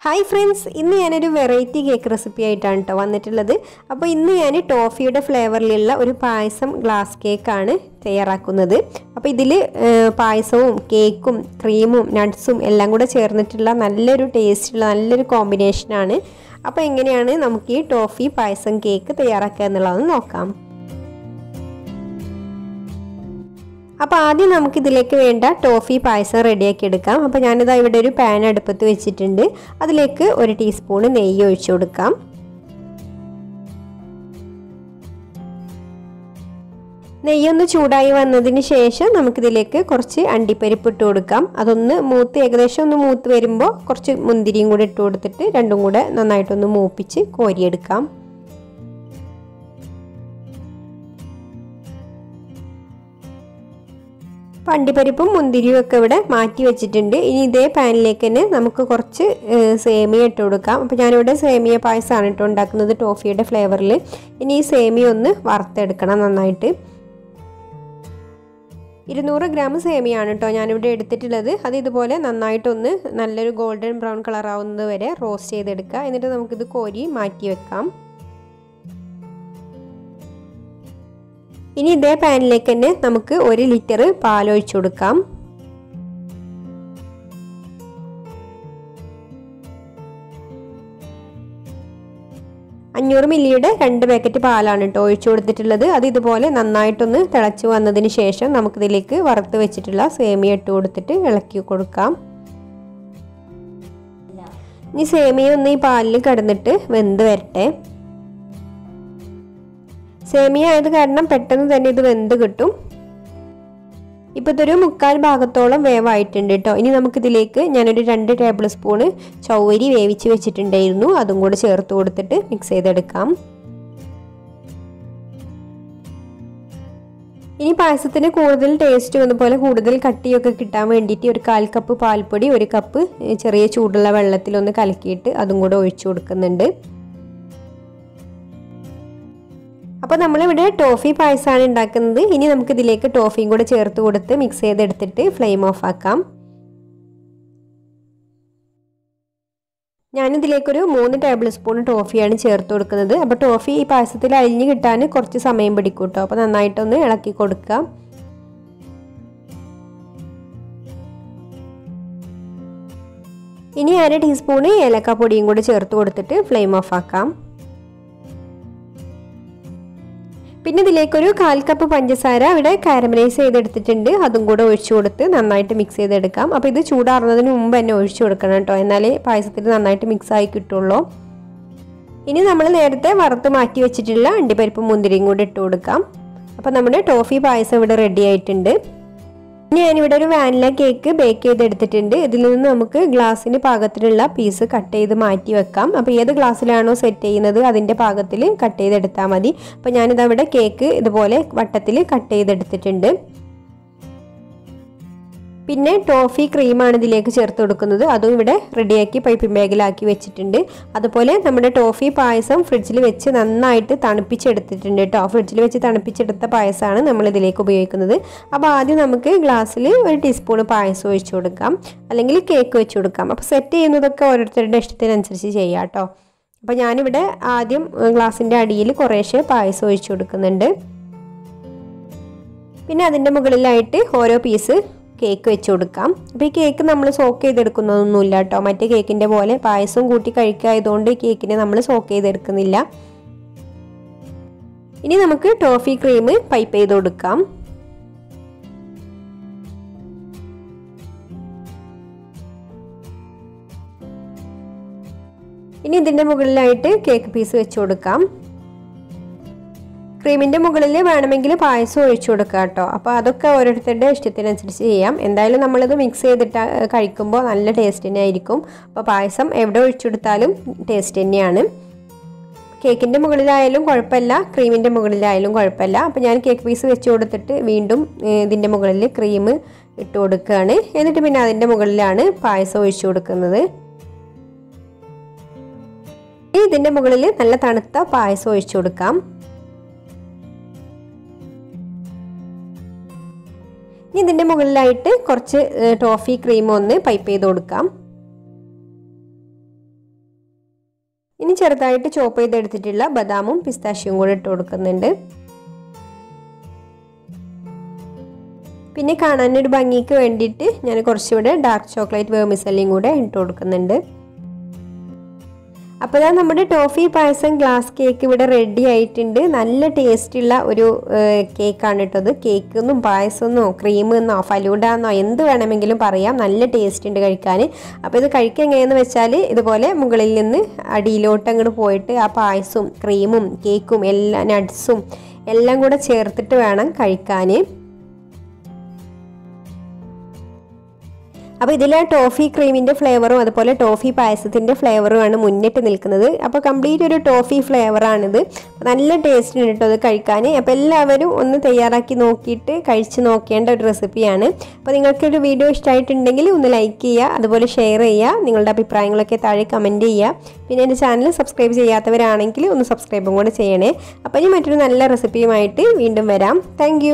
Hi friends, ഇന്ന് ഞാനൊരു variety cake recipe ആയിട്ടാണ് ട്ടോ വന്നിട്ടുള്ളത്. അപ്പോൾ ഇന്ന് ഞാൻ ടോഫിയുടെ ഫ്ലേവറിലുള്ള ഒരു പായസം ഗ്ലാസ് കേക്ക് ആണ് തയ്യാറാക്കുന്നത്. അപ്പോൾ ഇതിൽ പായസവും കേക്കും ക്രീമും നട്ട്സും എല്ലാം കൂടെ ചേർന്നിട്ടുള്ള നല്ലൊരു ടേസ്റ്റുള്ള നല്ലൊരു കോമ്പിനേഷൻ ആണ്. അപ്പോൾ എങ്ങനെയാണ് നമുക്ക് ഈ ടോഫി പായസം കേക്ക് തയ്യാറാക്കുക എന്നുള്ളതൊന്ന് നോക്കാം. അപ്പോൾ ആദ്യം നമുക്ക് ഇതിലേക്ക് വേണ്ട ടോഫി പായസം റെഡിയാക്കി എടുക്കാം. അപ്പോൾ ഞാനിതാ ഇവിടെ ഒരു പാൻ അടുപ്പത്ത് വെച്ചിട്ടുണ്ട്. അതിലേക്ക് 1 ടീസ്പൂൺ നെയ്യ് ഒഴിച്ചു കൊടുക്കാം. നെയ്യൊന്ന് ചൂടായി വന്നതിന് ശേഷം നമുക്കിതിലേക്ക് കുറച്ച് അണ്ടിപ്പരിപ്പ് ഇട്ട് കൊടുക്കാം. അതൊന്ന് ഏകദേശം ഒന്ന് മൂത്ത് വരുമ്പോൾ കുറച്ച് മുന്തിരിയും കൂടെ ഇട്ട് കൊടുത്തിട്ട് രണ്ടും കൂടെ നന്നായിട്ടൊന്ന് മൂപ്പിച്ച് കോരിയെടുക്കാം. അണ്ടിപ്പരിപ്പും മുന്തിരിയും ഒക്കെ ഇവിടെ മാറ്റി വെച്ചിട്ടുണ്ട്. ഇനി ഇതേ പാനിലേക്ക് തന്നെ നമുക്ക് കുറച്ച് സേമിയ ഇട്ട് കൊടുക്കാം. അപ്പോൾ ഞാനിവിടെ സേമിയ പായസമാണ് ഇട്ട് ഉണ്ടാക്കുന്നത് ടോഫിയുടെ ഫ്ലേവറിൽ. ഇനി ഈ സേമിയ ഒന്ന് വറുത്തെടുക്കണം നന്നായിട്ട്. 200 ഗ്രാം സേമിയാണ് കേട്ടോ ഞാനിവിടെ എടുത്തിട്ടുള്ളത്. അത് ഇതുപോലെ നന്നായിട്ടൊന്ന് നല്ലൊരു ഗോൾഡൻ ബ്രൗൺ കളർ ആവുന്നത് വരെ റോസ്റ്റ് ചെയ്തെടുക്കുക. എന്നിട്ട് നമുക്കിത് കോരി മാറ്റി വെക്കാം. ഇനി ഇതേ പാനിലേക്ക് തന്നെ നമുക്ക് 1 ലിറ്റർ പാൽ ഒഴിച്ചു കൊടുക്കാം. 500 മില്ലിയുടെ 2 പാക്കറ്റ് പാലാണ് കേട്ടോ ഒഴിച്ചു കൊടുത്തിട്ടുള്ളത്. അത് ഇതുപോലെ നന്നായിട്ടൊന്ന് തിളച്ച് വന്നതിന് ശേഷം നമുക്കിതിലേക്ക് വറുത്ത് വെച്ചിട്ടുള്ള സേമിയ ഇട്ട് കൊടുത്തിട്ട് ഇളക്കി കൊടുക്കാം. ഇനി സേമിയ ഒന്ന് ഈ പാലിൽ കിടന്നിട്ട് വെന്ത് വരട്ടെ. സേമിയ ആയത് കാരണം പെട്ടെന്ന് തന്നെ ഇത് വെന്ത് കിട്ടും. ഇപ്പോൾ ഇതൊരു 3/4 ഭാഗത്തോളം വേവായിട്ടുണ്ട് കേട്ടോ. ഇനി നമുക്കിതിലേക്ക് ഞാനൊരു 2 ടേബിൾ സ്പൂണ് ചൗവരി വേവിച്ച് വെച്ചിട്ടുണ്ടായിരുന്നു. അതും കൂടെ ചേർത്ത് കൊടുത്തിട്ട് മിക്സ് ചെയ്തെടുക്കാം. ഇനി പായസത്തിന് കൂടുതൽ ടേസ്റ്റ് അതുപോലെ കൂടുതൽ കട്ടിയൊക്കെ കിട്ടാൻ വേണ്ടിയിട്ട് ഒരു 1/4 കപ്പ് പാൽപ്പൊടി 1 കപ്പ് ചെറിയ ചൂടുള്ള വെള്ളത്തിലൊന്ന് കലക്കിയിട്ട് അതും കൂടെ ഒഴിച്ചു കൊടുക്കുന്നുണ്ട്. അപ്പോൾ നമ്മളിവിടെ ടോഫി പായസമാണ് ഉണ്ടാക്കുന്നത്. ഇനി നമുക്കിതിലേക്ക് ടോഫിയും കൂടെ ചേർത്ത് കൊടുത്ത് മിക്സ് ചെയ്തെടുത്തിട്ട് ഫ്ലെയിം ഓഫ് ആക്കാം. ഞാനിതിലേക്കൊരു 3 ടേബിൾ സ്പൂൺ ടോഫിയാണ് ചേർത്ത് കൊടുക്കുന്നത്. അപ്പോൾ ടോഫി ഈ പായസത്തിൽ അലിഞ്ഞ് കിട്ടാൻ കുറച്ച് സമയം പിടിക്കും കേട്ടോ. അപ്പോൾ നന്നായിട്ടൊന്ന് ഇളക്കി കൊടുക്കുക. ഇനി 1/2 ടീസ്പൂൺ ഏലക്കാപ്പൊടിയും കൂടെ ചേർത്ത് കൊടുത്തിട്ട് ഫ്ലെയിം ഓഫ് ആക്കാം. പിന്നെ ഇതിലേക്കൊരു 1/4 കപ്പ് പഞ്ചസാര ഇവിടെ കാരമലൈസ് ചെയ്തെടുത്തിട്ടുണ്ട്. അതും കൂടെ ഒഴിച്ചു കൊടുത്ത് നന്നായിട്ട് മിക്സ് ചെയ്തെടുക്കാം. അപ്പോൾ ഇത് ചൂടാറുന്നതിന് മുമ്പ് തന്നെ ഒഴിച്ചു കൊടുക്കണം കേട്ടോ, എന്നാലേ പായസത്തിൽ നന്നായിട്ട് മിക്സ് ആയി കിട്ടുള്ളൂ. ഇനി നമ്മൾ നേരത്തെ വറുത്ത് മാറ്റി വെച്ചിട്ടുള്ള അണ്ടിപ്പരിപ്പും മുന്തിരിയും കൂടെ ഇട്ട് കൊടുക്കാം. അപ്പോൾ നമ്മുടെ ടോഫി പായസം ഇവിടെ റെഡി ആയിട്ടുണ്ട്. ഇനി ഞാനിവിടെ ഒരു വാനില കേക്ക് ബേക്ക് ചെയ്തെടുത്തിട്ടുണ്ട്. ഇതിൽ നിന്ന് നമുക്ക് ഗ്ലാസ്സിന് പാകത്തിലുള്ള പീസ് കട്ട് ചെയ്ത് മാറ്റി വെക്കാം. അപ്പോൾ ഏത് ഗ്ലാസ്സിലാണോ സെറ്റ് ചെയ്യുന്നത് അതിൻ്റെ പാകത്തിൽ കട്ട് ചെയ്തെടുത്താൽ മതി. അപ്പോൾ ഞാനിതവിടെ കേക്ക് ഇതുപോലെ വട്ടത്തിൽ കട്ട് ചെയ്തെടുത്തിട്ടുണ്ട്. പിന്നെ ടോഫി ക്രീമാണ് ഇതിലേക്ക് ചേർത്ത് കൊടുക്കുന്നത്. അതും ഇവിടെ റെഡിയാക്കി പൈപ്പിംഗ് ബാഗിലാക്കി വെച്ചിട്ടുണ്ട്. അതുപോലെ നമ്മുടെ ടോഫി പായസം ഫ്രിഡ്ജിൽ വെച്ച് നന്നായിട്ട് തണുപ്പിച്ചെടുത്തിട്ടുണ്ട് കേട്ടോ. ഫ്രിഡ്ജിൽ വെച്ച് തണുപ്പിച്ചെടുത്ത പായസമാണ് നമ്മൾ ഇതിലേക്ക് ഉപയോഗിക്കുന്നത്. അപ്പോൾ ആദ്യം നമുക്ക് ഗ്ലാസ്സിൽ 1 ടീസ്പൂൺ പായസം ഒഴിച്ചു കൊടുക്കാം, അല്ലെങ്കിൽ കേക്ക് വെച്ച് കൊടുക്കാം. അപ്പോൾ സെറ്റ് ചെയ്യുന്നതൊക്കെ ഓരോരുത്തരുടെ ഇഷ്ടത്തിനനുസരിച്ച് ചെയ്യാം കേട്ടോ. അപ്പോൾ ഞാനിവിടെ ആദ്യം ഗ്ലാസിൻ്റെ അടിയിൽ കുറേശ്ശെ പായസം ഒഴിച്ചു കൊടുക്കുന്നുണ്ട്. പിന്നെ അതിൻ്റെ മുകളിലായിട്ട് ഓരോ പീസ് കേക്ക് വെച്ച് കൊടുക്കാം. അപ്പോൾ ഈ കേക്ക് നമ്മൾ സോക്ക് ചെയ്തെടുക്കുന്നതൊന്നുമില്ല കേട്ടോ. മറ്റേ കേക്കിൻ്റെ പോലെ പായസം കൂട്ടി കഴിക്കായതുകൊണ്ട് കേക്കിനെ നമ്മൾ സോക്ക് ചെയ്തെടുക്കുന്നില്ല. ഇനി നമുക്ക് ടോഫി ക്രീം പൈപ്പ് ചെയ്ത് കൊടുക്കാം. ഇനി ഇതിൻ്റെ മുകളിലായിട്ട് കേക്ക് പീസ് വെച്ച് കൊടുക്കാം. ക്രീമിൻ്റെ മുകളിൽ വേണമെങ്കിൽ പായസം ഒഴിച്ചു കൊടുക്കുക കേട്ടോ. അപ്പോൾ അതൊക്കെ ഓരോരുത്തരുടെ ഇഷ്ടത്തിനനുസരിച്ച് ചെയ്യാം. എന്തായാലും നമ്മളിത് മിക്സ് ചെയ്തിട്ട് കഴിക്കുമ്പോൾ നല്ല ടേസ്റ്റ് തന്നെ ആയിരിക്കും. അപ്പോൾ പായസം എവിടെ ഒഴിച്ചെടുത്താലും ടേസ്റ്റ് തന്നെയാണ്. കേക്കിൻ്റെ മുകളിലായാലും കുഴപ്പമില്ല, ക്രീമിൻ്റെ മുകളിലായാലും കുഴപ്പമില്ല. അപ്പോൾ ഞാൻ കേക്ക് പീസ് വെച്ച് കൊടുത്തിട്ട് വീണ്ടും ഇതിൻ്റെ മുകളിൽ ക്രീം ഇട്ട് കൊടുക്കുകയാണ്. എന്നിട്ട് പിന്നെ അതിൻ്റെ മുകളിലാണ് പായസം ഒഴിച്ചു കൊടുക്കുന്നത്. ഇതിൻ്റെ മുകളിൽ നല്ല തണുത്ത പായസം ഒഴിച്ചു കൊടുക്കാം. ഇനി ഇതിൻ്റെ മുകളിലായിട്ട് കുറച്ച് ടോഫി ക്രീം ഒന്ന് പൈപ്പ് ചെയ്ത് കൊടുക്കാം. ഇനി ചെറുതായിട്ട് ചോപ്പ് ചെയ്തെടുത്തിട്ടുള്ള ബദാമും പിസ്താഷ്യം കൂടെ ഇട്ട് കൊടുക്കുന്നുണ്ട്. പിന്നെ കാണാനൊരു ഭംഗിക്ക് വേണ്ടിയിട്ട് ഞാൻ കുറച്ചുകൂടെ ഡാർക്ക് ചോക്ലേറ്റ് വെർമിസെല്ലിയും കൂടെ ഇട്ട് കൊടുക്കുന്നുണ്ട്. അപ്പോൾ ഇതാ നമ്മുടെ ടോഫി പായസം ഗ്ലാസ് കേക്ക് ഇവിടെ റെഡി ആയിട്ടുണ്ട്. നല്ല ടേസ്റ്റുള്ള ഒരു കേക്കാണ് കേട്ടത്. കേക്കൊന്നും പായസമൊന്നോ ക്രീമെന്നോ ഫലൂഡാന്നോ എന്ത് വേണമെങ്കിലും പറയാം. നല്ല ടേസ്റ്റ് ഉണ്ട് കഴിക്കാൻ. അപ്പോൾ ഇത് കഴിക്കുക എങ്ങനെയെന്ന് വെച്ചാൽ ഇതുപോലെ മുകളിൽ നിന്ന് അടിയിലോട്ട് അങ്ങോട്ട് പോയിട്ട് ആ പായസവും ക്രീമും കേക്കും എല്ലാ നട്ട്സും എല്ലാം കൂടെ ചേർത്തിട്ട് വേണം കഴിക്കാൻ. അപ്പോൾ ഇതിൽ ടോഫി ക്രീമിൻ്റെ ഫ്ലേവറും അതുപോലെ ടോഫി പായസത്തിൻ്റെ ഫ്ലേവറുമാണ് മുന്നിട്ട് നിൽക്കുന്നത്. അപ്പോൾ കംപ്ലീറ്റ് ഒരു ടോഫി ഫ്ലേവറാണിത്. നല്ല ടേസ്റ്റ് ഉണ്ട് കേട്ടോ അത് കഴിക്കാൻ. അപ്പോൾ എല്ലാവരും ഒന്ന് തയ്യാറാക്കി നോക്കിയിട്ട് കഴിച്ച് നോക്കേണ്ട ഒരു റെസിപ്പിയാണ്. അപ്പോൾ നിങ്ങൾക്കൊരു വീഡിയോ ഇഷ്ടമായിട്ടുണ്ടെങ്കിൽ ഒന്ന് ലൈക്ക് ചെയ്യുക, അതുപോലെ ഷെയർ ചെയ്യുക, നിങ്ങളുടെ അഭിപ്രായങ്ങളൊക്കെ താഴെ കമൻറ്റ് ചെയ്യുക. പിന്നെ എൻ്റെ ചാനൽ സബ്സ്ക്രൈബ് ചെയ്യാത്തവരാണെങ്കിൽ ഒന്ന് സബ്സ്ക്രൈബും കൂടെ ചെയ്യണേ. അപ്പോൾ ഇനി മറ്റൊരു നല്ല റെസിപ്പിയുമായിട്ട് വീണ്ടും വരാം. താങ്ക്